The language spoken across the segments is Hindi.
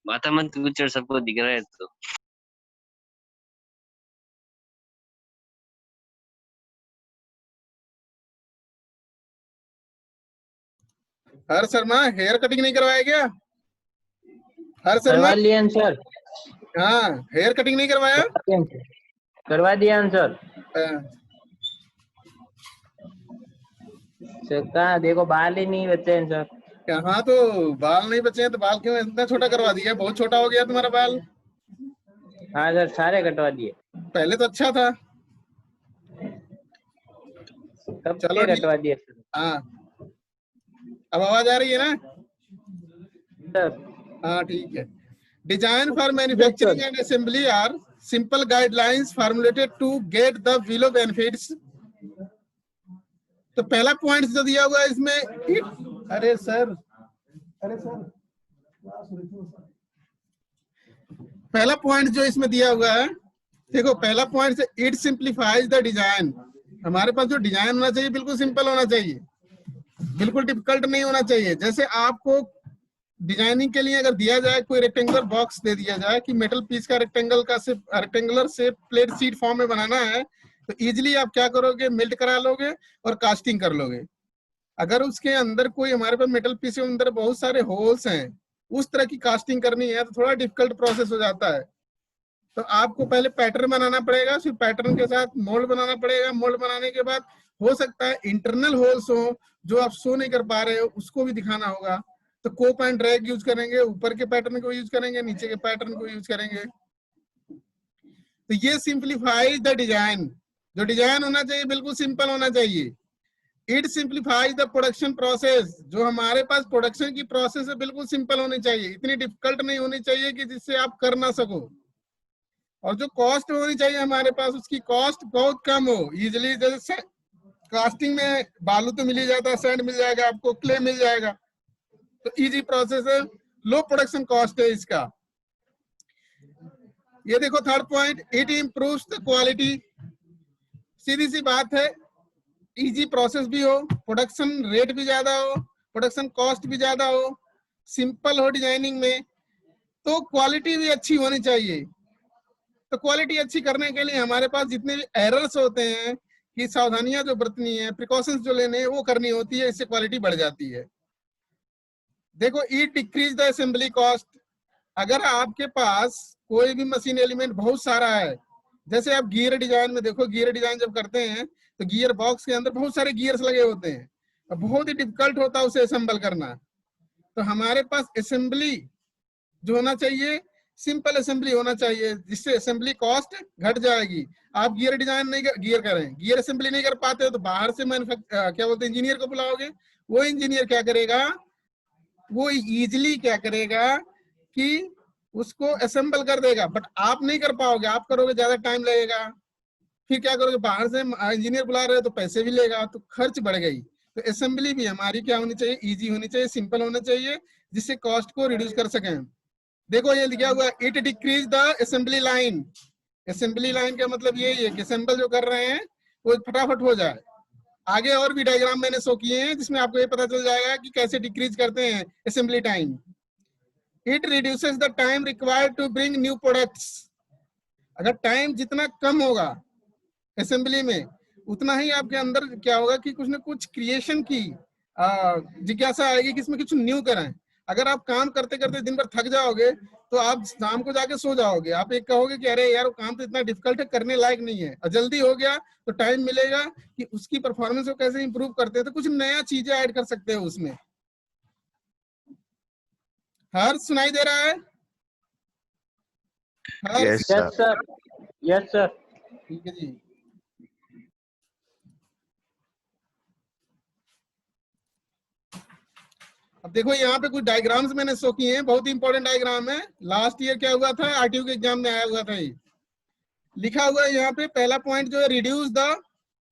माथा मत कुचल, सबको दिख रहा है तो। हर शर्मा हेयर कटिंग नहीं करवाया क्या? हर शर्मा करवा लिया सर। हाँ, हेयर कटिंग नहीं करवाया? करवा दिया सर। हाँ। सर कहाँ देखो बाल ही नहीं बचे हैं सर। हाँ तो बाल नहीं बचे हैं तो बाल क्यों इतना छोटा करवा दिया? बहुत छोटा हो गया तुम्हारा बाल। हाँ सर सारे कटवा दिए। पहले तो अच्छा था। कब चलो के ठीक। कटवा दिए सर। हाँ, अब आवाज आ रही है ना? सर हाँ ठीक है। Design for ease manufacturing sir. And assembly are simple guidelines formulated to get the below benefits. तो पहला पॉइंट जो दिया हुआ है इसमें अरे सर, पहला पॉइंट जो इसमें दिया हुआ है, देखो पहला पॉइंट से इट सिंप्लीफाइज द डिजाइन। हमारे पास जो डिजाइन होना चाहिए बिल्कुल सिंपल होना चाहिए, बिल्कुल डिफिकल्ट नहीं होना चाहिए। जैसे आपको डिजाइनिंग के लिए अगर दिया जाए कोई रेक्टेंगुलर बॉक्स दे दिया जाए कि मेटल पीस का रेक्टेंगुलर से प्लेट सीट फॉर्म में बनाना है, तो इजिली आप क्या करोगे, मेल्ट करा लोगे और कास्टिंग कर लोगे। अगर उसके अंदर कोई हमारे पास मेटल पीस के अंदर बहुत सारे होल्स हैं, उस तरह की कास्टिंग करनी है तो थोड़ा डिफिकल्ट प्रोसेस हो जाता है। तो आपको पहले पैटर्न बनाना पड़ेगा, फिर पैटर्न के साथ मोल्ड बनाना पड़ेगा। मोल्ड बनाने के बाद हो सकता है इंटरनल होल्स हो जो आप शो नहीं कर पा रहे हो, उसको भी दिखाना होगा। तो कोप एंड ड्रैग यूज करेंगे, ऊपर के पैटर्न को यूज करेंगे, नीचे के पैटर्न को यूज करेंगे। तो ये सिंप्लीफाइज द डिजाइन। जो डिजाइन होना चाहिए बिल्कुल सिंपल होना चाहिए। It simplifies the production process. जो हमारे पास प्रोडक्शन की प्रोसेस है बिल्कुल सिंपल होनी चाहिए, इतनी डिफिकल्ट नहीं होनी चाहिए कि जिससे आप कर ना सको। और जो कॉस्ट होनी चाहिए हमारे पास, उसकी कॉस्ट बहुत कम हो। इजिली जैसे कास्टिंग में बालू तो मिल ही जाता है, सैंड मिल जाएगा आपको, क्ले मिल जाएगा, तो इजी प्रोसेस है, लो प्रोडक्शन कॉस्ट है इसका। ये देखो third point, it improves the quality. सीधी सी बात है, इजी प्रोसेस भी हो, प्रोडक्शन रेट भी ज्यादा हो, प्रोडक्शन कॉस्ट भी ज्यादा हो, सिंपल हो डिजाइनिंग में, तो क्वालिटी भी अच्छी होनी चाहिए। तो क्वालिटी अच्छी करने के लिए हमारे पास जितने भी एरर्स होते हैं, कि सावधानियां जो बरतनी है, प्रिकॉशंस जो लेने हैं वो करनी होती है, इससे क्वालिटी बढ़ जाती है। देखो it decrease the assembly cost. अगर आपके पास कोई भी मशीन एलिमेंट बहुत सारा है, जैसे आप गियर डिजाइन में देखो, गियर डिजाइन जब करते हैं तो गियर बॉक्स के अंदर बहुत सारे गियर्स लगे होते हैं, बहुत ही डिफिकल्ट होता है उसे असेंबल करना। तो हमारे पास असेंबली जो होना चाहिए, सिंपल असेंबली होना चाहिए, जिससे असेंबली कॉस्ट घट जाएगी। आप गियर डिजाइन नहीं गियर करें, गियर असेंबली नहीं कर पाते हो तो बाहर से क्या बोलते हैं, इंजीनियर को बुलाओगे। वो इंजीनियर क्या करेगा, वो इजिली क्या करेगा कि उसको असेंबल कर देगा, बट आप नहीं कर पाओगे, आप करोगे ज्यादा टाइम लगेगा। फिर क्या करोगे, बाहर से इंजीनियर बुला रहे हो तो पैसे भी लेगा, तो खर्च बढ़ गई। तो असेंबली भी हमारी क्या होनी चाहिए, इजी होनी चाहिए, सिंपल होना चाहिए, जिससे कॉस्ट को रिड्यूस कर सकें। देखो ये लिखा हुआ है, it decrease the assembly line. Assembly line का मतलब यही है कि असेंबल जो कर रहे हैं वो फटाफट हो जाए। आगे और भी डायग्राम मैंने शो किए हैं जिसमें आपको ये पता चल जाएगा कि कैसे डिक्रीज करते हैं assembly time. It reduces the time required to bring new products. अगर टाइम जितना कम होगा असेंबली में, उतना ही आपके अंदर क्या होगा कि कुछ ना कुछ क्रिएशन की जिज्ञासा आएगी कि इसमें कुछ न्यू करें। अगर आप काम करते करते दिन भर थक जाओगे तो आप शाम को जाके सो जाओगे, आप एक कहोगे कि अरे यार वो काम तो इतना डिफिकल्ट है, करने लायक नहीं है। और जल्दी हो गया तो टाइम मिलेगा कि उसकी परफॉर्मेंस को कैसे इंप्रूव करते हैं, तो कुछ नया चीजें ऐड कर सकते हो उसमें। हर सुनाई दे रहा है? Yes yes sir. Yes sir. ठीक है जी। अब देखो यहाँ पे कुछ डायग्राम्स मैंने शो किए हैं, बहुत ही इंपॉर्टेंट डायग्राम है। लास्ट ईयर क्या हुआ था, आरटीयू के एग्जाम में आया हुआ था। ये लिखा हुआ है यहाँ पे, पहला पॉइंट जो है, reduce the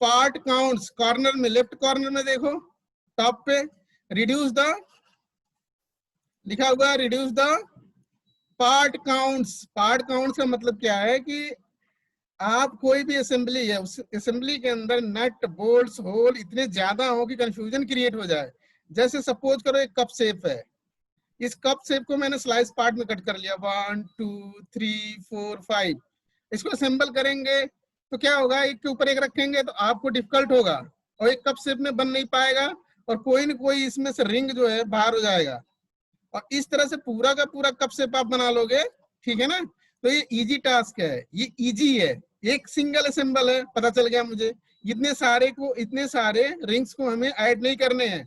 part counts. Corner में, लेफ्ट कॉर्नर में देखो टॉप पे, रिड्यूस द लिखा हुआ है, reduce the part counts. Part counts का मतलब क्या है कि आप कोई भी असेंबली है, उस असेंबली के अंदर नट बोल्ट्स होल इतने ज्यादा हो कि कंफ्यूजन क्रिएट हो जाए। जैसे सपोज करो एक कप शेप है, इस कप शेप को मैंने स्लाइस पार्ट में कट कर लिया, 1 2 3 4 5। इसको असेंबल करेंगे तो क्या होगा, एक के ऊपर एक रखेंगे तो आपको डिफिकल्ट होगा और एक कप शेप में बन नहीं पाएगा और कोई न कोई इसमें से रिंग जो है बाहर हो जाएगा। और इस तरह से पूरा का पूरा कप शेप आप बना लोगे, ठीक है ना। तो ये इजी टास्क है, ये इजी है, एक सिंगल असेंबल है, पता चल गया मुझे। इतने सारे रिंग्स को हमें ऐड नहीं करने हैं,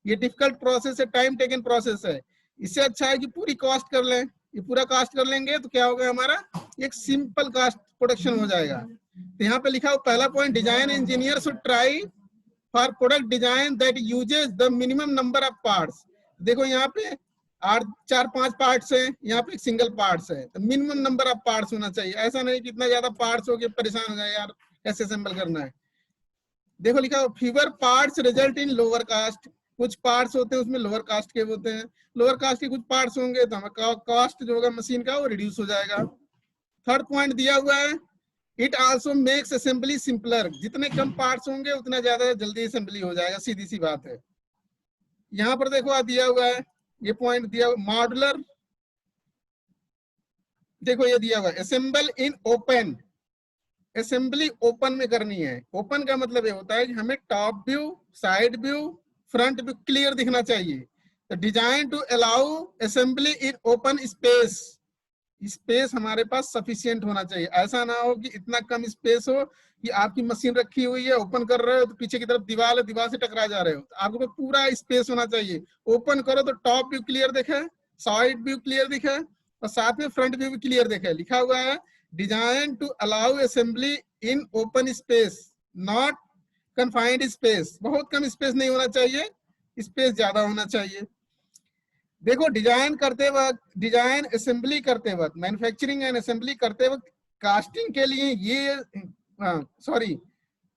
ये डिफिकल्ट प्रोसेस है, टाइम टेकन प्रोसेस है। इससे अच्छा है कि पूरी कॉस्ट कर लें, ये पूरा कास्ट कर लेंगे तो क्या होगा, हमारा एक सिंपल कास्ट प्रोडक्शन हो जाएगा। तो यहाँ पे लिखा हो पहला point, design engineer should try for product design that uses the minimum number of parts. देखो यहाँ पे 4-5 पार्ट्स है, यहाँ पे एक सिंगल पार्ट्स है, तो मिनिमम नंबर ऑफ पार्ट्स होना चाहिए। ऐसा नहीं कि इतना ज्यादा पार्ट्स हो के परेशान हो जाए यार कैसे असेंबल करना है। देखो लिखा हो fever parts result in lower caste. कुछ पार्ट्स होते हैं उसमें लोअर कास्ट के होते हैं, लोअर कास्ट के कुछ पार्ट्स होंगे तो हमें कॉस्ट जो होगा मशीन का वो रिड्यूस हो जाएगा। थर्ड पॉइंट दिया हुआ है, it also makes assembly simpler. जितने कम पार्ट्स होंगे उतना ज्यादा जल्दी असेंबली हो जाएगा, सीधी सी बात है। यहाँ पर देखो दिया हुआ है, ये पॉइंट दिया हुआ मॉड्यूलर, देखो ये दिया हुआ assemble in open. Assembly open में करनी है। ओपन का मतलब ये होता है कि हमें top view, side view, front view clear दिखना चाहिए। तो design to allow assembly in open space. Space हमारे पास सफिशिएंट होना चाहिए, ऐसा ना हो कि इतना कम स्पेस हो कि आपकी मशीन रखी हुई है, ओपन कर रहे हो तो पीछे की तरफ दीवार है, दीवार से टकरा जा रहे हो। तो आपको पूरा स्पेस होना चाहिए। ओपन करो तो टॉप व्यू क्लियर दिखे, साइड व्यू क्लियर दिखे और साथ में फ्रंट व्यू भी क्लियर दिखे। लिखा हुआ है design to allow assembly in open space not confined space. बहुत कम स्पेस नहीं होना चाहिए, स्पेस ज्यादा होना चाहिए। देखो डिजाइन करते वक्त, डिजाइन असेंबली करते वक्त, मैन्युफैक्चरिंग एंड असेंबली करते वक्त कास्टिंग के लिए ये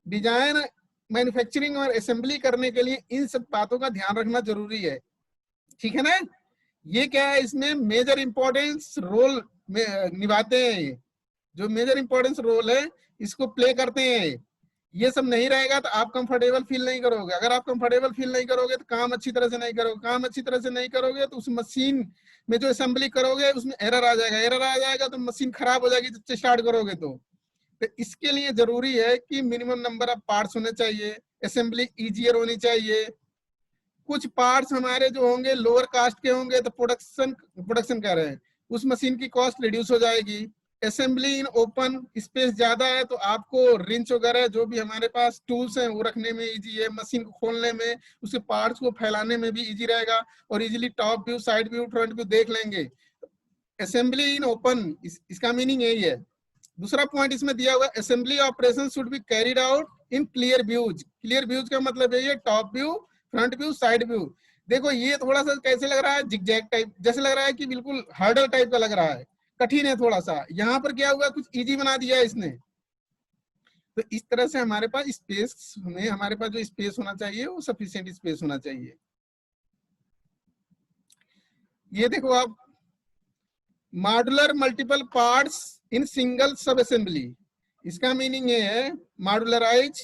डिजाइन मैन्युफैक्चरिंग और असेंबली करने के लिए इन सब बातों का ध्यान रखना जरूरी है, ठीक है ना। ये क्या है, इसमें मेजर इंपॉर्टेंस रोल निभाते हैं। ये जो मेजर इंपॉर्टेंस रोल है इसको प्ले करते हैं। ये सब नहीं रहेगा तो आप कंफर्टेबल फील नहीं करोगे। अगर आप कंफर्टेबल फील नहीं करोगे तो काम अच्छी तरह से नहीं करोगे। काम अच्छी तरह से नहीं करोगे तो उस मशीन में जो असेंबली करोगे उसमें एरर आ जाएगा। एरर आ जाएगा तो मशीन खराब हो जाएगी जब स्टार्ट करोगे तो इसके लिए जरूरी है कि मिनिमम नंबर ऑफ पार्ट्स होने चाहिए, असेंबली इजियर होनी चाहिए। कुछ पार्ट्स हमारे जो होंगे लोअर कास्ट के होंगे तो प्रोडक्शन कर रहे हैं, उस मशीन की कॉस्ट रिड्यूस हो जाएगी। असेंबली इन ओपन स्पेस ज्यादा है तो आपको रिंच वगैरह जो भी हमारे पास टूल्स हैं वो रखने में इजी है, मशीन को खोलने में, उसके पार्ट्स को फैलाने में भी इजी रहेगा और easily top view, side view, front view देख लेंगे। असेंबली इन ओपन, इसका मीनिंग यही है। दूसरा पॉइंट इसमें दिया हुआ है assembly operation should be carried out in clear views. Clear views का मतलब है ये top view, front view, side view. देखो ये थोड़ा सा कैसे लग रहा है, जिगजैग टाइप जैसे लग रहा है कि बिल्कुल हर्डल टाइप का लग रहा है, कठिन है थोड़ा सा। यहाँ पर क्या हुआ, कुछ इजी बना दिया है इसने। तो इस तरह से हमारे पास स्पेस में, हमारे पास जो स्पेस होना चाहिए वो सफिशिएंट स्पेस होना चाहिए। ये देखो आप, modular multiple parts in single सब असेंबली। इसका मीनिंग ये है मॉड्यूलराइज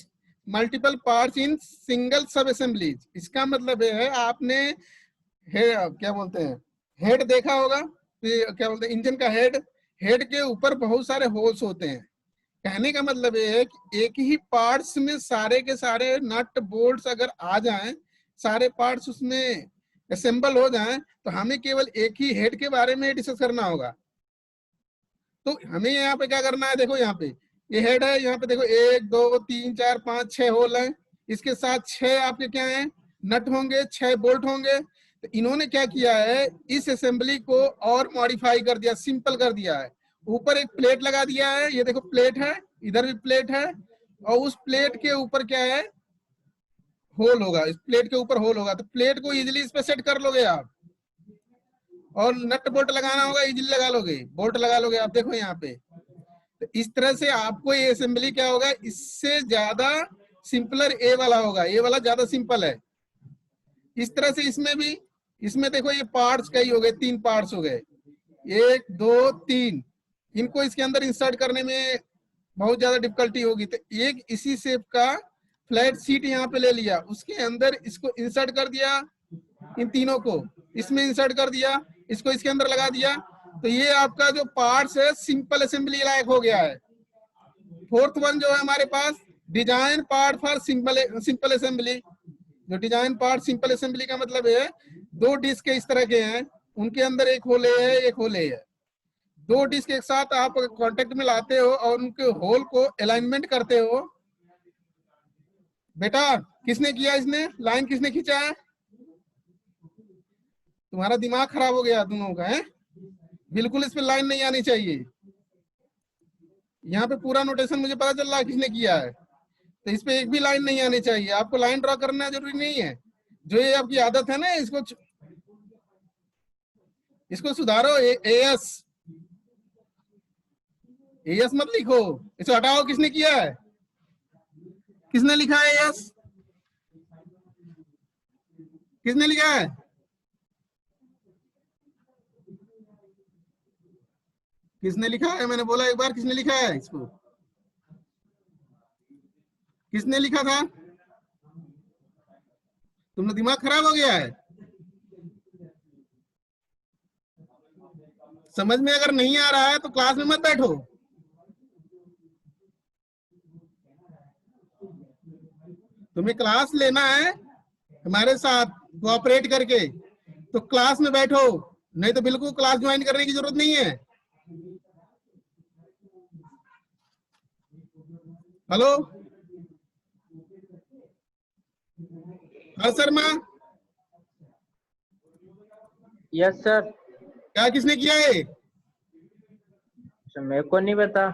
मल्टीपल पार्ट्स इन सिंगल सब असेंबलीज। इसका मतलब ये है, आपने क्या बोलते हैं हेड देखा होगा, क्या बोलते हैं इंजन का हेड, हेड के ऊपर बहुत सारे होल्स होते हैं। कहने का मतलब ये है कि एक ही पार्ट्स में सारे के सारे नट बोल्ट्स अगर आ जाएं, सारे पार्ट्स उसमें असेंबल हो जाएं तो हमें केवल एक ही हेड के बारे में डिस्कस करना होगा। तो हमें यहाँ पे क्या करना है, देखो यहाँ पे ये हेड है, यहाँ पे देखो 1 2 3 4 5 6 होल हैं, इसके साथ 6 आपके क्या हैं नट होंगे, 6 बोल्ट होंगे। तो इन्होंने क्या किया है, इस असेंबली को और मॉडिफाई कर दिया, सिंपल कर दिया है। ऊपर एक प्लेट लगा दिया है, ये देखो प्लेट है, इधर भी प्लेट है और उस प्लेट के ऊपर क्या है होल होगा, इस प्लेट के ऊपर होल होगा। तो प्लेट को इजीली इस पे सेट कर लोगे आप और नट बोल्ट लगाना होगा इजीली लगा लोगे, बोल्ट लगा लोगे आप। देखो यहाँ पे तो इस तरह से आपको ये असेंबली क्या होगा, इससे ज्यादा सिंपलर ए वाला होगा, ए वाला ज्यादा सिंपल है। इस तरह से इसमें भी, इसमें देखो ये पार्ट्स कई हो गए, 3 पार्ट्स हो गए, 1 2 3। इनको इसके अंदर इंसर्ट करने में बहुत ज्यादा डिफिकल्टी होगी। तो एक इसी शेप का फ्लैट सीट यहाँ पे ले लिया, उसके अंदर इसको इंसर्ट कर दिया इन तीनों को इसमें इंसर्ट कर दिया, इसको इसके अंदर लगा दिया, तो ये आपका जो पार्ट्स है सिंपल असेंबली लायक हो गया है। फोर्थ वन जो है हमारे पास design part for simple assembly. जो डिजाइन पार्ट सिंपल असेंबली का मतलब है, दो डिस्क इस तरह के हैं, उनके अंदर एक होल है, एक होल है, दो डिस्क एक साथ आप कांटेक्ट में लाते हो और उनके होल को अलाइनमेंट करते हो। बेटा किसने किया, इसने लाइन किसने खींचा है? तुम्हारा दिमाग खराब हो गया दोनों का है, बिल्कुल इस पे लाइन नहीं आनी चाहिए। यहाँ पे पूरा नोटेशन मुझे पता चल रहा है किसने किया है, तो इस पे एक भी लाइन नहीं आनी चाहिए। आपको लाइन ड्रॉ करना जरूरी नहीं है, जो ये आपकी आदत है ना, इसको सुधारो। एएस मत लिखो, इसे हटाओ। किसने किया है, किसने लिखा है एएस? किसने लिखा है? किसने लिखा है? मैंने बोला एक बार, किसने लिखा है इसको? किसने लिखा था? तुमने दिमाग खराब हो गया है? समझ में अगर नहीं आ रहा है तो क्लास में मत बैठो। तुम्हें क्लास लेना है हमारे साथ कोऑपरेट करके, तो क्लास में बैठो, नहीं तो बिल्कुल क्लास ज्वाइन करने की जरूरत नहीं है। Hello Sharma, yes sir. क्या किसने किया है? मेरे को नहीं पता।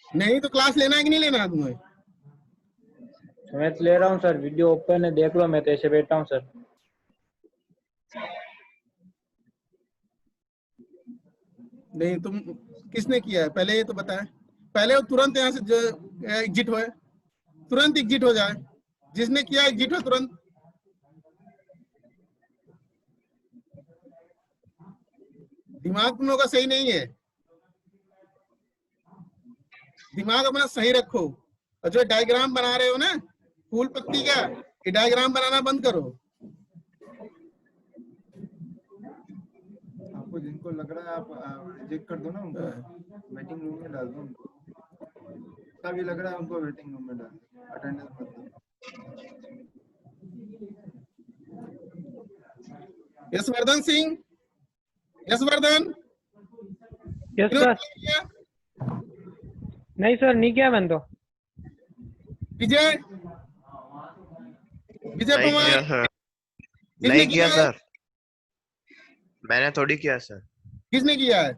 नहीं तो क्लास लेना है कि नहीं लेना है तुम्हें? मैं तो ले रहा हूँ सर, वीडियो ओपन है, देख लो। मैं तो ऐसे बैठा हूँ सर। नहीं, तुम किसने किया है पहले ये तो बताए। पहले वो तुरंत यहाँ से एग्जिट हो, तुरंत एग्जिट हो जाए। जिसने किया एग्जिट हो तुरंत। दिमाग तुम लोग का सही नहीं है, दिमाग अपना सही रखो। और जो डायग्राम बना रहे हो ना फूल पत्ती का, ये डायग्राम बनाना बंद करो। आपको जिनको लग रहा है आप रिजेक्ट कर दो ना, उनको वेटिंग रूम में डाल दो। उनको तभी लग रहा है उनको वेटिंग रूम में डाल दो, अटेंडेंस मत दो। यशवर्धन सिंह, यशवर्धन। Yes sir. नहीं सर, नहीं किया मैंने तो। विजय, विजय कुमार। नहीं किया सर, मैंने थोड़ी किया सर। किसने किया है?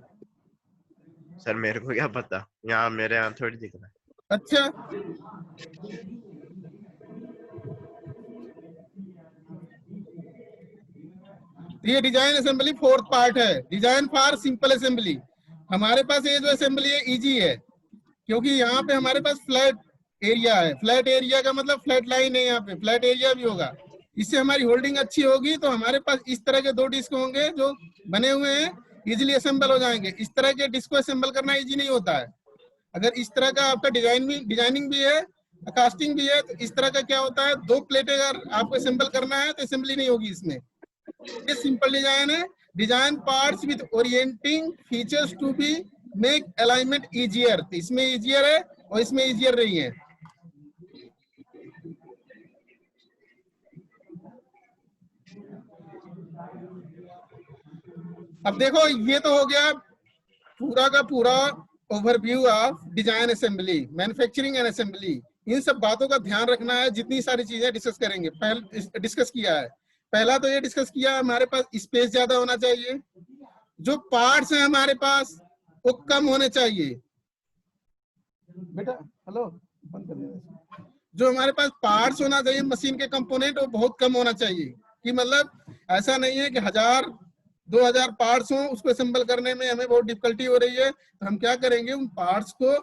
सर मेरे को क्या पता, यहाँ मेरे यहाँ थोड़ी दिख रहा है। अच्छा, ये डिजाइन असेंबली फोर्थ पार्ट है, डिजाइन फॉर सिंपल असेंबली। हमारे पास ये जो असेंबली है इजी है, क्योंकि यहाँ पे हमारे पास फ्लैट एरिया है। फ्लैट एरिया का मतलब फ्लैट लाइन है, यहाँ पे फ्लैट एरिया भी होगा। इससे हमारी होल्डिंग अच्छी होगी, तो हमारे पास इस तरह के दो डिस्क होंगे जो बने हुए हैं, इजीली असेंबल हो जाएंगे। इस तरह के डिस्क को असेंबल करना इजी नहीं होता है। अगर इस तरह का आपका डिजाइनिंग भी है, कास्टिंग भी है, तो इस तरह का क्या होता है, दो प्लेटें अगर आपको असेंबल करना है तो असेंबली नहीं होगी इसमें। ये सिंपल डिजाइन है। Design parts with orienting features to be make alignment easier. इसमें इजियर है और इसमें इजियर नहीं है। अब देखो, ये तो हो गया पूरा का पूरा overview of design assembly, manufacturing and assembly. इन सब बातों का ध्यान रखना है जितनी सारी चीजें डिस्कस करेंगे। पहले डिस्कस किया है, पहला तो ये डिस्कस किया हमारे पास स्पेस ज्यादा होना चाहिए, जो पार्ट्स हैं हमारे पास वो कम होने चाहिए। बेटा हेलो, बंद कर दे। जो हमारे पास पार्ट्स होना चाहिए, मशीन के कंपोनेंट, वो बहुत कम होना चाहिए। कि मतलब ऐसा नहीं है कि 1000-2000 पार्ट्स हों, उसको असेंबल करने में हमें बहुत डिफिकल्टी हो रही है, तो हम क्या करेंगे, उन पार्ट्स को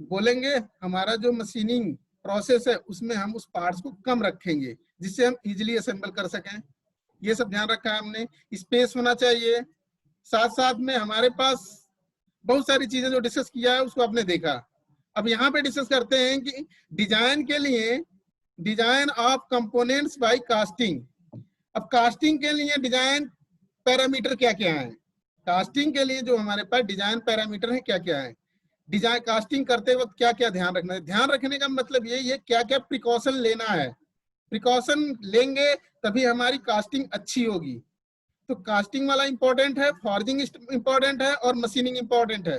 बोलेंगे हमारा जो मशीनिंग प्रोसेस है उसमें हम उस पार्ट्स को कम रखेंगे, जिससे हम इजीली असेंबल कर सकें। ये सब ध्यान रखा है हमने। स्पेस होना चाहिए, साथ साथ में हमारे पास बहुत सारी चीजें जो डिस्कस किया है उसको आपने देखा। अब यहाँ पे डिस्कस करते हैं कि डिजाइन के लिए design of components by casting. अब कास्टिंग के लिए डिजाइन पैरामीटर क्या क्या है? कास्टिंग के लिए जो हमारे पास डिजाइन पैरामीटर है क्या क्या है? डिजाइन कास्टिंग करते वक्त क्या क्या ध्यान रखना है? ध्यान रखने का मतलब यही है क्या क्या प्रिकॉशन लेना है। प्रिकॉशन लेंगे तभी हमारी कास्टिंग अच्छी होगी। तो कास्टिंग वाला इंपॉर्टेंट है, फॉर्जिंग इंपॉर्टेंट है और मशीनिंग इंपॉर्टेंट है।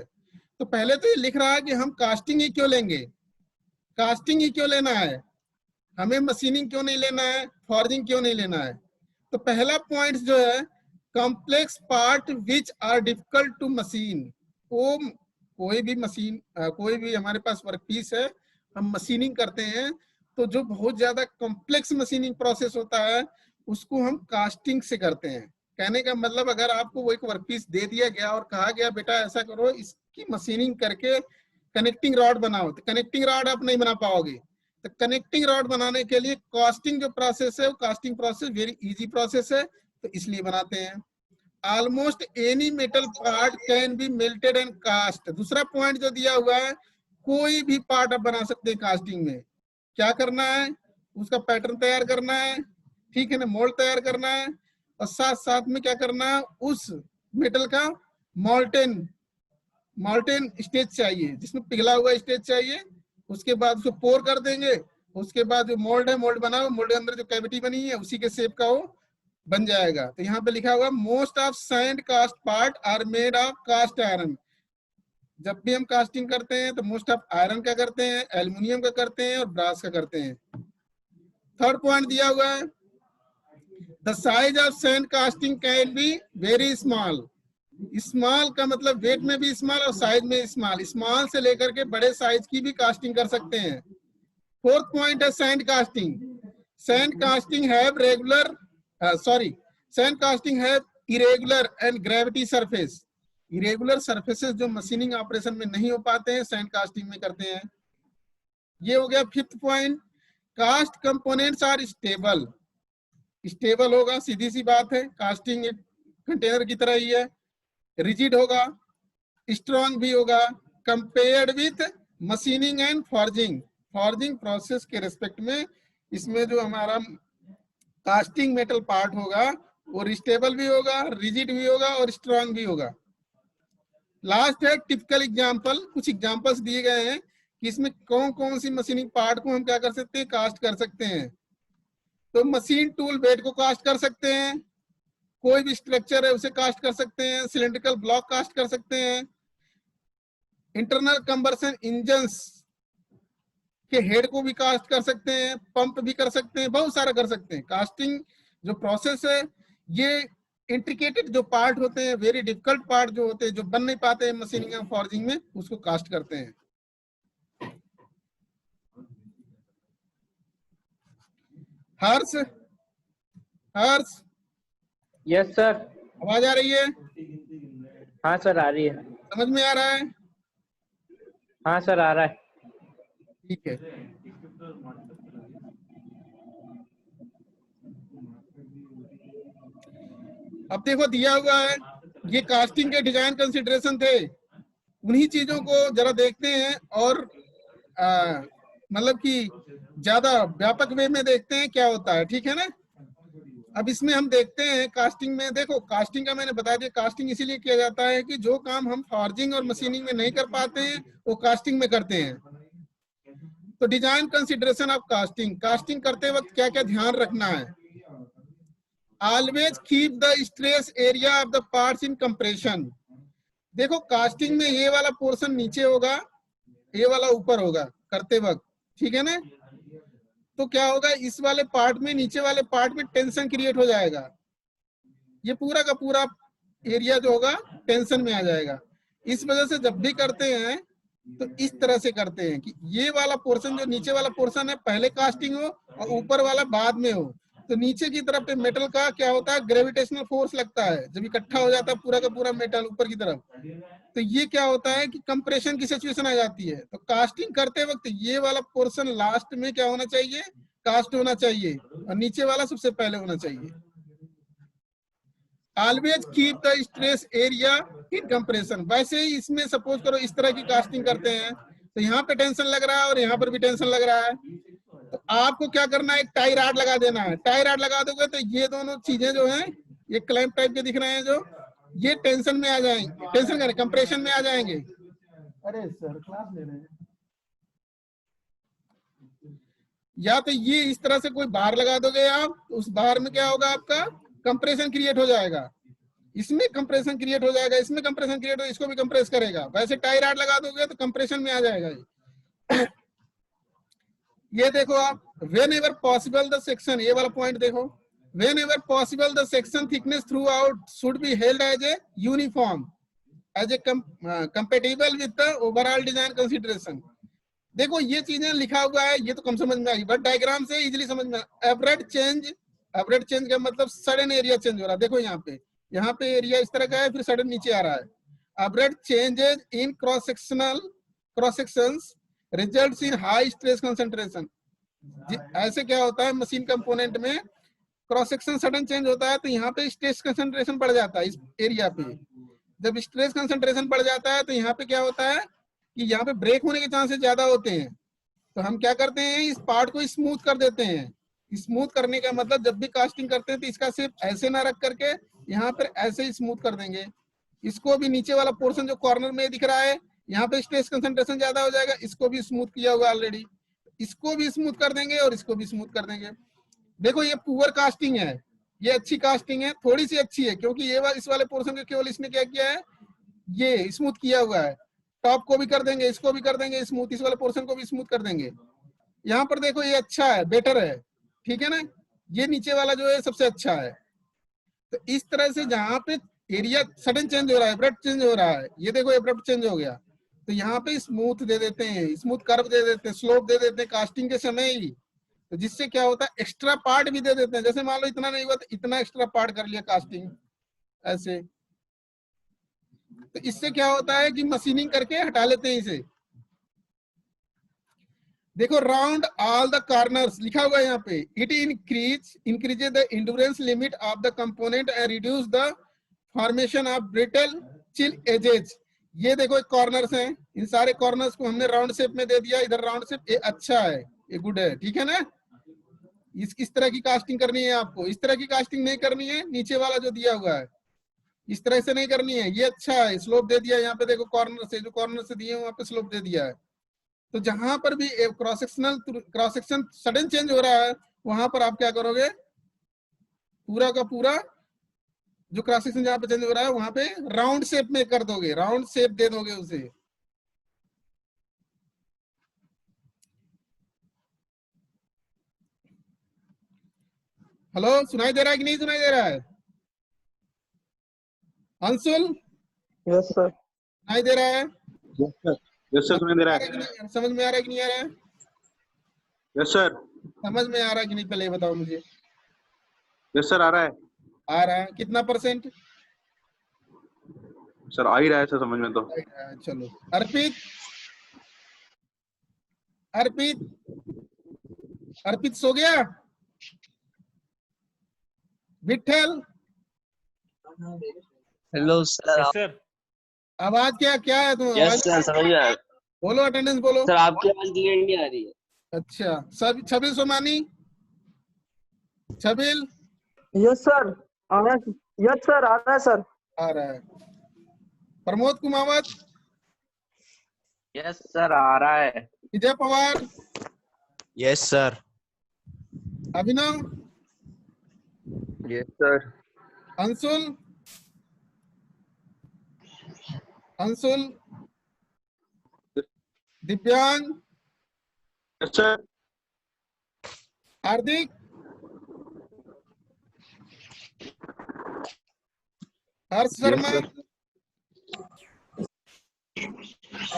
तो पहले तो ये लिख रहा है कि हम कास्टिंग ही क्यों लेंगे, कास्टिंग ही क्यों लेना है, हमें मशीनिंग क्यों नहीं लेना है, फॉर्जिंग क्यों नहीं लेना है। तो पहला पॉइंट जो है, complex part which are difficult to machine. वो कोई भी मशीन, कोई भी हमारे पास वर्क पीस है, हम मशीनिंग करते हैं तो जो बहुत ज्यादा कॉम्प्लेक्स मशीनिंग प्रोसेस होता है उसको हम कास्टिंग से करते हैं। कहने का मतलब अगर आपको वो एक वर्क पीस दे दिया गया और कहा गया बेटा ऐसा करो, इसकी मशीनिंग करके कनेक्टिंग रॉड बनाओ, तो कनेक्टिंग रॉड आप नहीं बना पाओगे। तो कनेक्टिंग रॉड बनाने के लिए कास्टिंग जो प्रोसेस है वो casting process very easy process है, तो इसलिए बनाते हैं। Almost any metal part can be melted and cast. दूसरा पॉइंट जो दिया हुआ है, कोई भी पार्ट आप बना सकते हैं कास्टिंग में। क्या करना है, उसका पैटर्न तैयार करना है, ठीक है ना, मोल्ड तैयार करना है, और साथ साथ में क्या करना है, उस मेटल का मॉल्टेन स्टेज चाहिए, जिसमें पिघला हुआ स्टेज चाहिए। उसके बाद उसको पोर कर देंगे, उसके बाद जो मोल्ड है, मोल्ड बना हुआ, मोल्ड के अंदर जो कैविटी बनी है उसी के शेप का वो बन जाएगा। तो यहाँ पे लिखा हुआ most of sand cast part are made of cast iron. जब भी हम कास्टिंग करते हैं तो मोस्ट ऑफ आयरन का करते हैं, एल्युमिनियम का करते हैं और ब्रास का करते हैं। थर्ड पॉइंट दिया हुआ है, the size of sand casting can be very small. Small का मतलब वेट में भी स्मॉल और साइज में स्मॉल, स्मॉल से लेकर के बड़े साइज की भी कास्टिंग कर सकते हैं। फोर्थ पॉइंट है sand casting. Sand casting have regular sand casting have irregular and gravity surface. Irregular surfaces जो मशीनिंग ऑपरेशन में नहीं हो पाते हैं, सैंड कास्टिंग में करते हैं। ये हो गया fifth point. Cast components are stable. Stable होगा, सीधी सी बात है, कास्टिंग एक कंटेनर की तरह ही है। रिजिड होगा, स्ट्रॉन्ग भी होगा, compared with machining and forging. Forging process के रिस्पेक्ट में इसमें जो हमारा कास्टिंग मेटल पार्ट होगा वो स्टेबल भी होगा, रिजिड भी होगा और स्ट्रॉन्ग भी होगा। लास्ट है टिपिकल एग्जांपल। कुछ एग्जांपल्स दिए गए हैं कि इसमें कौन कौन सी मशीनिंग पार्ट को हम क्या कर सकते हैं, कास्ट कर सकते हैं। तो मशीन टूल बेड को कास्ट कर सकते हैं, कोई भी स्ट्रक्चर है उसे कास्ट कर सकते हैं, सिलेंड्रिकल ब्लॉक कास्ट कर सकते हैं, इंटरनल कंबर्सन इंजन्स के हेड को भी कास्ट कर सकते हैं, पंप भी कर सकते हैं, बहुत सारा कर सकते हैं। कास्टिंग जो प्रोसेस है, ये इंट्रिकेटेड जो पार्ट होते हैं, वेरी डिफिकल्ट पार्ट जो होते हैं, जो बन नहीं पाते हैं मशीनिंग एंड फॉर्जिंग में, उसको कास्ट करते हैं। हर्ष, हर्ष, यस सर। आवाज आ रही है? हाँ सर आ रही है। समझ में आ रहा है? हाँ सर आ रहा है। ठीक है। अब देखो दिया हुआ है, ये कास्टिंग के डिजाइन कंसिडरेशन थे, उन्हीं चीजों को जरा देखते हैं और मतलब कि ज्यादा व्यापक वे में देखते हैं क्या होता है, ठीक है ना। अब इसमें हम देखते हैं कास्टिंग में, देखो कास्टिंग का मैंने बता दिया, कास्टिंग इसीलिए किया जाता है कि जो काम हम फॉर्जिंग और मशीनिंग में नहीं कर पाते हैं वो कास्टिंग में करते हैं। तो design consideration of casting, casting करते वक्त क्या क्या ध्यान रखना है। Always keep the stress area of the parts in compression. देखो कास्टिंग में ये वाला पोर्शन नीचे होगा, ये वाला ऊपर होगा करते वक्त, ठीक है ना। तो क्या होगा, इस वाले पार्ट में, नीचे वाले पार्ट में टेंशन क्रिएट हो जाएगा, ये पूरा का पूरा एरिया जो होगा टेंशन में आ जाएगा। इस वजह से जब भी करते हैं तो इस तरह से करते हैं कि ये वाला पोर्शन, जो नीचे वाला पोर्शन है, पहले कास्टिंग हो और ऊपर वाला बाद में हो। तो नीचे की तरफ पे मेटल का क्या होता है, ग्रेविटेशनल फोर्स लगता है, जब इकट्ठा हो जाता है पूरा का पूरा मेटल ऊपर की तरफ, तो ये क्या होता है कि कंप्रेशन की सिचुएशन आ जाती है। तो कास्टिंग करते वक्त ये वाला पोर्शन लास्ट में क्या होना चाहिए, कास्ट होना चाहिए, और नीचे वाला सबसे पहले होना चाहिए। Always keep the stress area in compression. वैसे ही इसमें सपोज करो इस तरह की कास्टिंग करते हैं तो यहाँ पे टेंशन लग रहा है और यहाँ पर भी टेंशन लग रहा है, तो आपको क्या करना है, एक टाई रॉड लगा देना है। टाई रॉड लगा दोगे तो ये दोनों चीजें जो हैं, ये क्लैंप टाइप के दिख रहे हैं, जो ये टेंशन में आ जाएंगे, टेंशन करें कंप्रेशन में आ जाएंगे। अरे सर क्लास ले रहे हैं। या तो ये इस तरह से कोई बार लगा दोगे आप, उस बार में क्या होगा, आपका कंप्रेशन क्रिएट हो जाएगा, इसमें कंप्रेशन क्रिएट हो जाएगा, इसमें कंप्रेशन क्रिएट हो, इसको भी कंप्रेस करेगा। वैसे टाई रॉड लगा दोगे तो कंप्रेशन में आ जाएगा ये। ये देखो आप, whenever possible the section, ये वाला पॉइंट देखो, whenever possible the section thickness throughout should be held as a uniform as a compatible with the overall design consideration. देखो ये चीजें लिखा हुआ है, ये तो कम समझ में आई, बट डायग्राम से इजीली समझ में। एवरेज चेंज का मतलब सडन एरिया चेंज हो रहा है। देखो यहाँ पे एरिया इस तरह का है, फिर सडन नीचे आ रहा है। Average changes in cross sections results in high stress concentration. ऐसे क्या होता है, मशीन कंपोनेंट में क्रॉस सेक्शन सडन चेंज होता है तो यहाँ पे स्ट्रेस कंसंट्रेशन बढ़ जाता है इस एरिया पे। जब स्ट्रेस कंसंट्रेशन बढ़ जाता है तो यहाँ पे क्या होता है कि यहाँ पे ब्रेक होने के चांसेस ज्यादा होते हैं। तो हम क्या करते हैं, इस पार्ट को स्मूथ कर देते हैं। स्मूथ करने का मतलब जब भी कास्टिंग करते हैं तो इसका सिर्फ ऐसे ना रख करके यहाँ पर ऐसे ही स्मूथ कर देंगे। इसको भी नीचे वाला पोर्शन जो कॉर्नर में दिख रहा है, यहाँ पे स्ट्रेस कंसंट्रेशन ज्यादा हो जाएगा, इसको भी स्मूथ किया हुआ ऑलरेडी, इसको भी स्मूथ कर देंगे और इसको भी स्मूथ कर देंगे। देखो ये पुअर कास्टिंग है, ये अच्छी कास्टिंग है, थोड़ी सी अच्छी है, क्योंकि ये इस वाले पोर्शन को केवल इसने क्या किया है, ये स्मूथ किया हुआ है। टॉप को भी कर देंगे, इसको भी कर देंगे स्मूथ, इस वाले पोर्शन को भी स्मूथ कर देंगे। यहाँ पर देखो ये अच्छा है, बेटर है, ठीक है ना। ये नीचे वाला जो है सबसे अच्छा है। तो इस तरह से जहाँ पे एरिया सडन चेंज हो रहा है, एब्रप्ट चेंज हो रहा है, ये देखो एब्रप्ट चेंज हो गया, तो यहाँ पे स्मूथ दे देते हैं, स्मूथ कर्व दे देते हैं, स्लोप दे देते हैं कास्टिंग के समय ही। तो जिससे क्या होता है, एक्स्ट्रा पार्ट भी दे देते हैं। जैसे मान लो इतना नहीं हुआ तो इतना एक्स्ट्रा पार्ट कर लिया कास्टिंग ऐसे। तो इससे क्या होता है कि मशीनिंग करके हटा लेते हैं इसे। देखो राउंड ऑल द कॉर्नर्स लिखा हुआ है यहाँ पे, it increases the endurance limit of the component and reduce the formation of brittle chill edges. ये देखो कॉर्नर्स हैं, इन सारे कॉर्नर्स को हमने राउंड शेप में दे दिया। इधर राउंड शेप, ये अच्छा है, ये गुड है, ठीक है ना। इस तरह की कास्टिंग करनी है आपको, इस तरह की कास्टिंग नहीं करनी है। नीचे वाला जो दिया हुआ है इस तरह से नहीं करनी है, ये अच्छा है, स्लोप दे दिया। यहाँ पे देखो कॉर्नर से, जो कॉर्नर से दिए वहां पे स्लोप दे दिया है। तो जहां पर भी क्रॉस सेक्शन सडन चेंज हो रहा है, वहां पर आप क्या करोगे, पूरा का पूरा जो क्रॉस सेक्शन जहां पे चेंज हो रहा है वहां पे राउंड शेप में कर दोगे, राउंड शेप दे दोगे उसे। हेलो, सुनाई दे रहा है कि नहीं सुनाई दे रहा है? Anshul, yes sir. सुनाई दे रहा है? यस सर सुनाई दे रहा है। समझ में आ रहा है कि नहीं आ रहा है? Yes sir. समझ में आ रहा है कि नहीं, पहले ये बताओ मुझे। यस सर आ रहा है। आ रहा है, कितना %? सर आ ही रहा है सर समझ में तो। चलो अर्पित, अर्पित, अर्पित सो गया? Vitthal, hello sir. सर आवाज क्या है तुम? यस सर, समझ में आया। बोलो, अटेंडेंस बोलो। सर आपकी आवाज क्लियर नहीं आ रही है। अच्छा, सब छबिल सोमानी, छबिल यस सर आ रहा है। यस सर आ रहा है सर। आ रहा है। प्रमोद कुमावत, यस सर आ रहा है। Vijay Pawar, yes sir. अभिनव, यस सर। अंशुल, अंशुल, दिव्यांग, यस सर। हार्दिक, हर्ष शर्मा,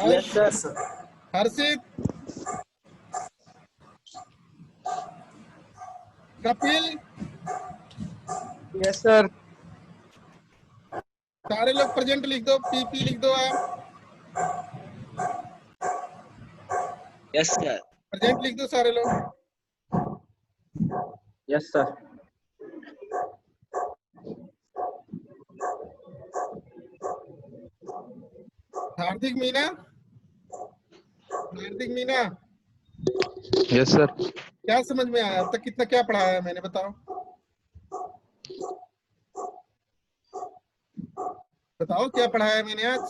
यस सर। हर्षित, कपिल, यस सर। सारे लोग प्रेजेंट लिख दो, पीपी लिख दो आप, यस सर। प्रेजेंट लिख दो सारे लोग। Yes sir. Hardik Meena, Hardik Meena, yes sir. क्या समझ में आया? अब तक कितना क्या पढ़ाया है मैंने, बताओ बताओ क्या पढ़ाया है मैंने आज?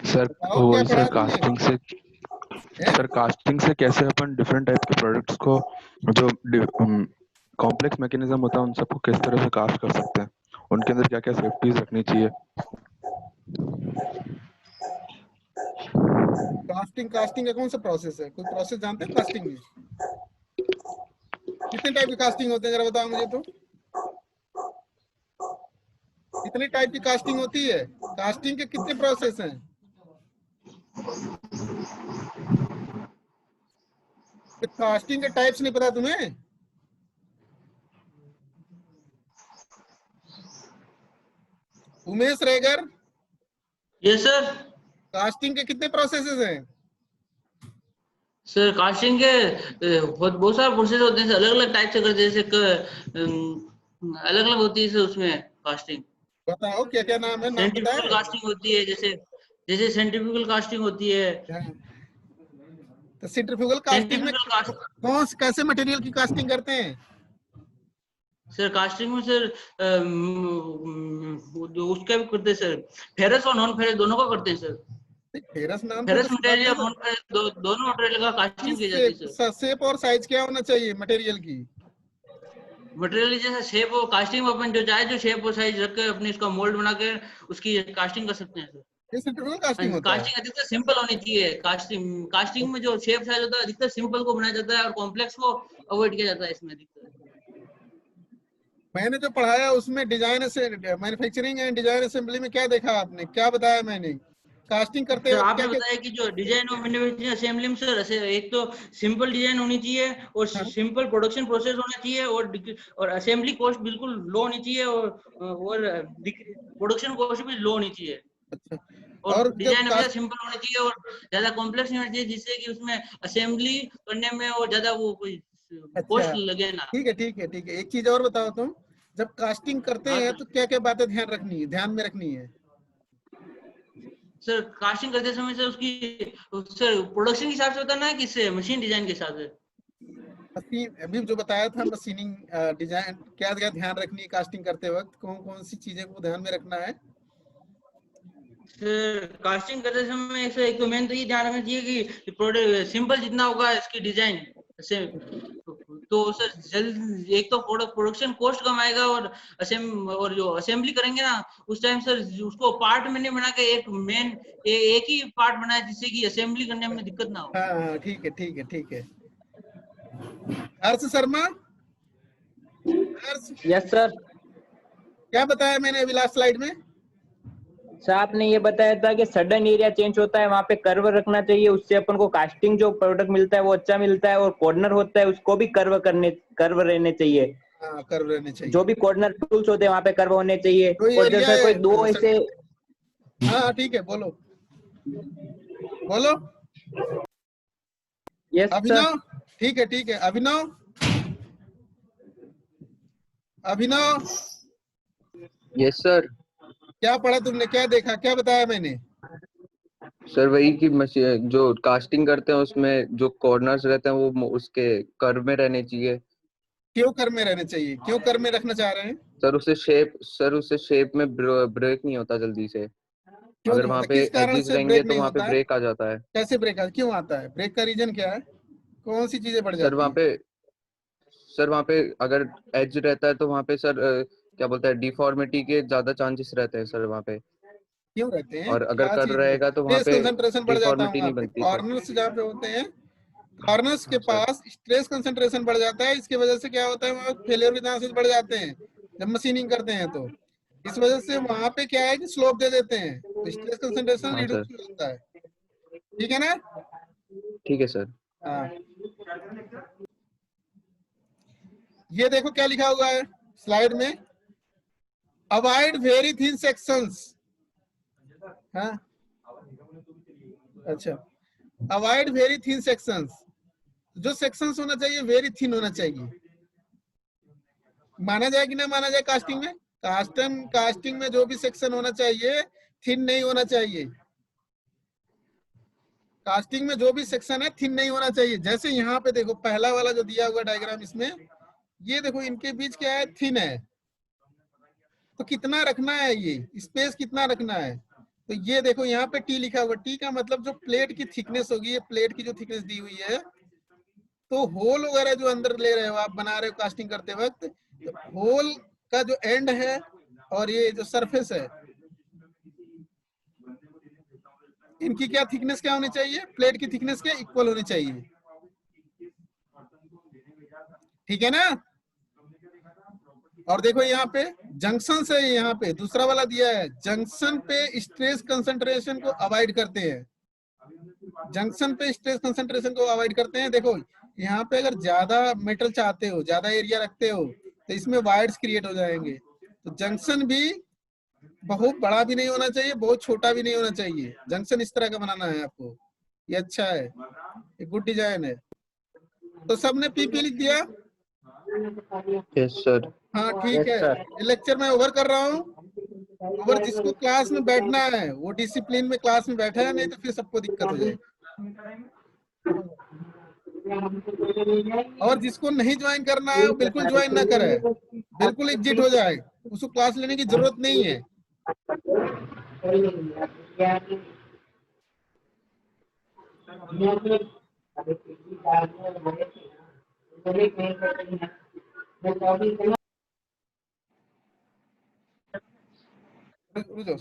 सर बताओ क्या वही पढ़ाया सर तुमने? कास्टिंग से हैं? सर कास्टिंग से कैसे अपन डिफरेंट टाइप के प्रोडक्ट्स को जो कॉम्प्लेक्स मैकेनिज्म होता है उन सबको किस तरह से कास्ट कर सकते हैं, उनके अंदर क्या क्या सेफ्टीज रखनी चाहिए। कास्टिंग कास्टिंग का कौन सा प्रोसेस है? कोई प्रोसेस जानते हैं कास्टिंग में? कितने टाइप की कास्टिंग होते हैं जरा बताओ मुझे तो। कितने टाइप की कास्टिंग होती है? कास्टिंग के कितने प्रोसेस हैं? कास्टिंग के टाइप्स नहीं पता तुम्हें? Umesh Regar, yes sir. Casting के कितने प्रोसेसेस हैं? सर कास्टिंग के बहुत सारे प्रोसेस होते हैं सर, अलग अलग टाइप से करते हैं, जैसे अलग अलग होती है सर उसमें कास्टिंग। बताओ क्या क्या नाम है, नाम सेंट्रीफ्यूगल बताए? कास्टिंग होती है, जैसे जैसे सेंट्रीफ्यूगल कास्टिंग होती है। तो सेंट्रीफ्यूगल कास्टिंग में सेंट्रीफ्यूगल कास्ट कौन कैसे मटेरियल की कास्टिंग करते हैं? सर कास्टिंग में सर उसका भी करते हैं सर, फेरस और नॉन फेरस दोनों का करते हैं सर। फेरस नाम तो फेरस बस बात मटेरियल है। नॉन फेरस दोनों मटेरियल का कास्टिंग की जाती है सर। शेप और साइज क्या होना चाहिए मटेरियल की? मटेरियल जैसा शेप और कास्टिंग में अपन जो चाहे जो शेप और साइज रख के अपने इसका मोल्ड बना के उसकी कास्टिंग कर सकते हैं सर। ये सेंट्रीफ्यूगल कास्टिंग होता है। कास्टिंग अधिकतर सिंपल होनी चाहिए। कास्टिंग में जो शेप साइज होता है अधिकतर सिंपल को बनाया जाता है और कॉम्प्लेक्स को अवॉइड किया जाता है इसमें अधिकतर। मैंने जो पढ़ाया उसमें डिजाइन से मैन्युफैक्चरिंग एंड डिजाइन असेंबली में क्या देखा आपने, क्या बताया मैंने? कास्टिंग करते सर वक्त आपने क्या क्या? बताया कि जो डिजाइन और मैन्युफैक्चरिंग असेंबली में सर एक तो सिंपल डिजाइन होनी चाहिए और सिंपल प्रोडक्शन प्रोसेस होना चाहिए और असेंबली कॉस्ट बिल्कुल लो होनी चाहिए और प्रोडक्शन कॉस्ट भी लो होनी चाहिए। अच्छा, और और डिजाइन हमेशा सिंपल होना चाहिए और ज्यादा कॉम्प्लेक्स नहीं होना चाहिए, जिससे कि उसमें असेंबली करने में और ज्यादा वो कोई अच्छा कॉस्ट लगे ना। ठीक है ठीक है ठीक है, एक चीज और बताओ तुम, जब कास्टिंग करते हाँ हैं सर। तो क्या क्या बातें ध्यान में रखनी है? सर कास्टिंग करते समय सर उसकी सर प्रोडक्शन के हिसाब से होता है ना, किससे मशीन डिजाइन के हिसाब से? मशीन अभी जो बताया था मशीनिंग डिजाइन, क्या क्या ध्यान रखनी है कास्टिंग करते वक्त, कौन कौन सी चीजें को ध्यान में रखना है? सर कास्टिंग करते समय सर एक तो मेन तो ये ध्यान रखना चाहिए कि प्रोडक्ट सिंपल जितना होगा इसकी डिजाइन से तो सर जल्द एक तो प्रोडक्शन कॉस्ट कम आएगा और जो असेंबली करेंगे ना उस टाइम सर उसको पार्ट में नहीं बना के एक ही पार्ट बनाए, जिससे कि असेंबली करने में दिक्कत ना हो। हाँ ठीक है ठीक है ठीक है। हर्ष शर्मा, हर्ष यस सर। क्या बताया मैंने अभी लास्ट स्लाइड में? सर आपने ये बताया था कि सडन एरिया चेंज होता है वहां पे कर्व रखना चाहिए, उससे अपन को कास्टिंग जो प्रोडक्ट मिलता है वो अच्छा मिलता है, और कॉर्नर होता है उसको भी कर्व रहने चाहिए। हाँ कर्व रहने चाहिए। जो भी कॉर्नर टूल्स होते हैं वहां पे कर्व होने चाहिए। कोई और एरिया जैसे कोई दो है ऐसे हाँ ठीक है, बोलो बोलो। Yes sir. अभिनव, ठीक है अभिनव, अभिनव यस सर। क्या पढ़ा तुमने, क्या देखा, क्या बताया मैंने? सर वही कि मशीन जो कास्टिंग करते हैं उसमें जो कॉर्नर्स रहते हैं वो उसके कर्व में रहने चाहिए। क्यों कर्व में रहने चाहिए, क्यों कर्व में रखना चाह रहे हैं? सर उससे शेप में ब्रेक नहीं होता जल्दी से। क्यों अगर नहीं वहां होता, पे किस कारण एजेस से रहेंगे ब्रेक तो नहीं वहां पे होता है? ब्रेक आ जाता है। कैसे ब्रेक क्यों आता है? ब्रेक का रीजन क्या है? कौन सी चीजें बढ़ सर जाती है? वहां पे अगर एज रहता है तो वहां पे सर क्या बोलते हैं डिफॉर्मिटी के ज्यादा चांसेस रहते हैं सर वहां पे। क्यों रहते हैं, और अगर क्या कर चीज में रहेगा तो वहां स्ट्रेस पे कंसंट्रेशन बढ़ जाता है? डिफॉर्मिटी वहां नहीं पे बनती सर। कॉर्नर्स जहाँ पे होते हैं, कॉर्नर्स के हाँ सर। पास स्ट्रेस कंसंट्रेशन बढ़ जाता है, इसकी वजह से क्या होता है वहाँ फेलियर के चांसेस बढ़ जाते हैं जब मशीनिंग करते हैं। तो इस वजह से वहां पे क्या है कि स्लोप दे देते हैं, तो स्ट्रेस कंसंट्रेशन हाँ रिड्यूस सर। हो जाता है। ठीक है ना? ठीक है सर। हाँ, ये देखो क्या लिखा हुआ है स्लाइड में, अवॉइड वेरी थिन सेक्शंस। हाँ अच्छा, अवॉइड वेरी थिन सेक्शंस, जो सेक्शंस होना चाहिए वेरी थिन होना चाहिए। माना जाए कि ना माना जाए कास्टिंग में? कास्टिंग में जो भी सेक्शन होना चाहिए थिन नहीं होना चाहिए। कास्टिंग में जो भी सेक्शन है थिन नहीं होना चाहिए। जैसे यहाँ पे देखो पहला वाला जो दिया हुआ डायग्राम, इसमें ये देखो इनके बीच क्या है, थिन है। तो कितना रखना है, ये स्पेस कितना रखना है? तो ये देखो यहाँ पे टी लिखा हुआ, टी का मतलब जो प्लेट की थिकनेस होगी, ये प्लेट की जो थिकनेस दी हुई है, तो होल वगैरह जो अंदर ले रहे हो आप, बना रहे हो कास्टिंग करते वक्त, तो होल का जो एंड है और ये जो सरफेस है, इनकी क्या थिकनेस क्या होनी चाहिए? प्लेट की थिकनेस के इक्वल होनी चाहिए। ठीक है ना? और देखो यहाँ पे जंक्शन से, यहाँ पे दूसरा वाला दिया है, जंक्शन पे स्ट्रेस कंसंट्रेशन को अवॉइड करते हैं। जंक्शन पे स्ट्रेस कंसंट्रेशन को अवॉइड करते हैं। देखो यहाँ पे अगर ज्यादा मेटल चाहते हो, ज्यादा एरिया रखते हो, तो इसमें वायर्स क्रिएट हो जाएंगे। तो जंक्शन भी बहुत बड़ा भी नहीं होना चाहिए, बहुत छोटा भी नहीं होना चाहिए। जंक्शन इस तरह का बनाना है आपको। ये अच्छा है, ये गुड डिजाइन है। तो सबने पीपी लिख दिया? Yes sir. हाँ ठीक है। ये लेक्चर मैं ओवर कर रहा हूँ। ओवर जिसको क्लास में बैठना है वो डिसिप्लिन में क्लास में बैठा है, नहीं तो फिर सबको दिक्कत हो जाएगी। और जिसको नहीं ज्वाइन करना है वो बिल्कुल ज्वाइन ना करे, बिल्कुल एग्जिट हो जाए। उसको क्लास लेने की जरूरत नहीं है। रुक जाओ।